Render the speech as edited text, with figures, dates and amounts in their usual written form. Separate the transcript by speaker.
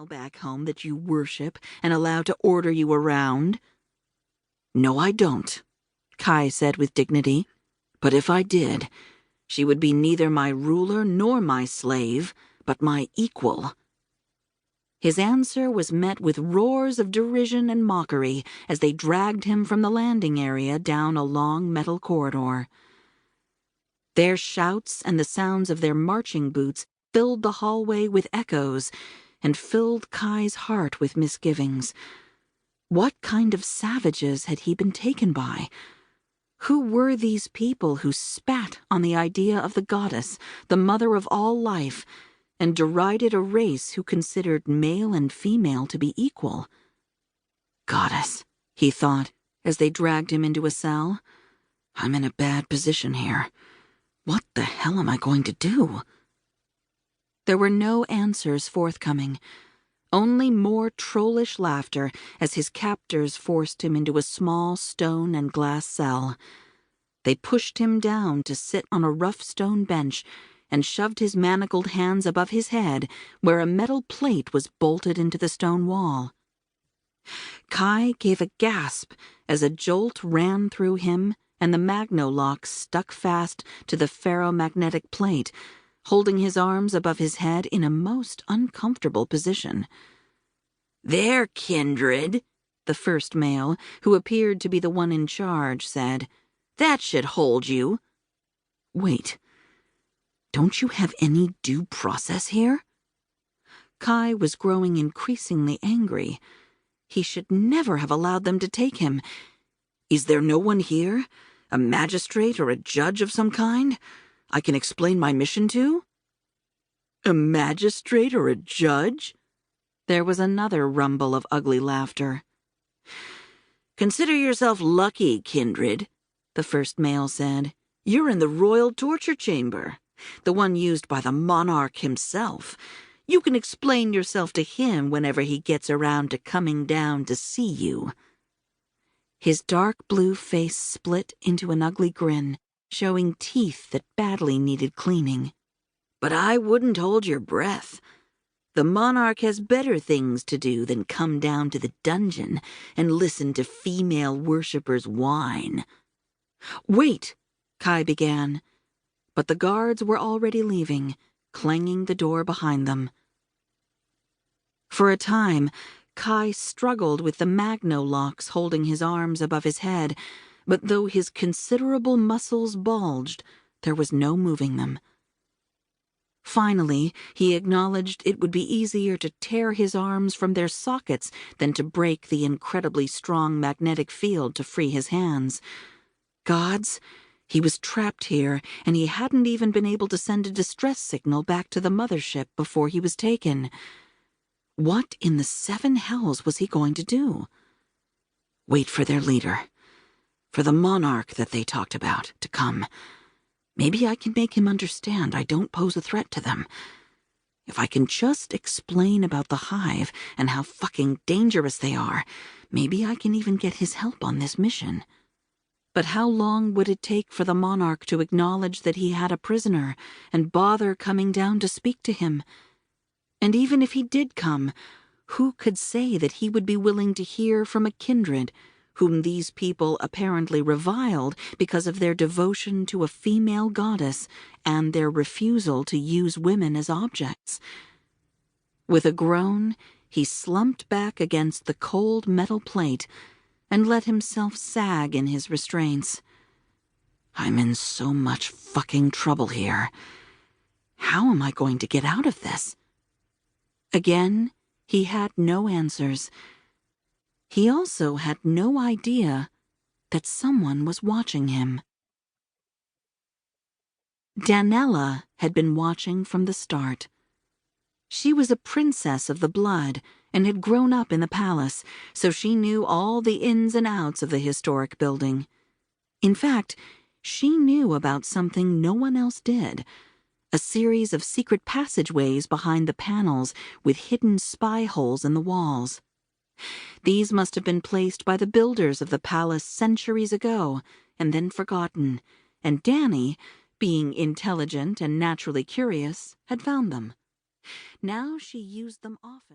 Speaker 1: female back home that you worship and allow to order you around?" "No, I don't," Kai said with dignity. "But if I did, she would be neither my ruler nor my slave, but my equal." His answer was met with roars of derision and mockery as they dragged him from the landing area down a long metal corridor. Their shouts and the sounds of their marching boots filled the hallway with echoes and filled Kai's heart with misgivings. What kind of savages had he been taken by? Who were these people who spat on the idea of the goddess, the mother of all life, and derided a race who considered male and female to be equal? "Goddess," he thought, as they dragged him into a cell. "I'm in a bad position here. What the hell am I going to do?" There were no answers forthcoming, only more trollish laughter as his captors forced him into a small stone and glass cell. They pushed him down to sit on a rough stone bench and shoved his manacled hands above his head where a metal plate was bolted into the stone wall. Kai gave a gasp as a jolt ran through him and the magnolock stuck fast to the ferromagnetic plate, holding his arms above his head in a most uncomfortable position. "There, Kindred," the first male, who appeared to be the one in charge, said. "That should hold you." "Wait. Don't you have any due process here?" Kai was growing increasingly angry. He should never have allowed them to take him. "Is there no one here? A magistrate or a judge of some kind I can explain my mission to?" "A magistrate or a judge?" There was another rumble of ugly laughter. "Consider yourself lucky, Kindred," the first male said. "You're in the royal torture chamber, the one used by the monarch himself. You can explain yourself to him whenever he gets around to coming down to see you." His dark blue face split into an ugly grin, showing teeth that badly needed cleaning. "But I wouldn't hold your breath. The monarch has better things to do than come down to the dungeon and listen to female worshippers whine." "Wait," Kai began, but the guards were already leaving, clanging the door behind them. For a time, Kai struggled with the magnolocks holding his arms above his head, but though his considerable muscles bulged, there was no moving them. Finally, he acknowledged it would be easier to tear his arms from their sockets than to break the incredibly strong magnetic field to free his hands. Gods, he was trapped here, and he hadn't even been able to send a distress signal back to the mothership before he was taken. What in the seven hells was he going to do? Wait for their leader, for the monarch that they talked about, to come. Maybe I can make him understand I don't pose a threat to them. If I can just explain about the hive and how fucking dangerous they are, maybe I can even get his help on this mission. But how long would it take for the monarch to acknowledge that he had a prisoner and bother coming down to speak to him? And even if he did come, who could say that he would be willing to hear from a kindred whom these people apparently reviled because of their devotion to a female goddess and their refusal to use women as objects? With a groan, he slumped back against the cold metal plate and let himself sag in his restraints. I'm in so much fucking trouble here. How am I going to get out of this? Again, he had no answers. He also had no idea that someone was watching him. Danella had been watching from the start. She was a princess of the blood and had grown up in the palace, so she knew all the ins and outs of the historic building. In fact, she knew about something no one else did, a series of secret passageways behind the panels with hidden spy holes in the walls. These must have been placed by the builders of the palace centuries ago and then forgotten, and Dani, being intelligent and naturally curious, had found them. Now she used them often.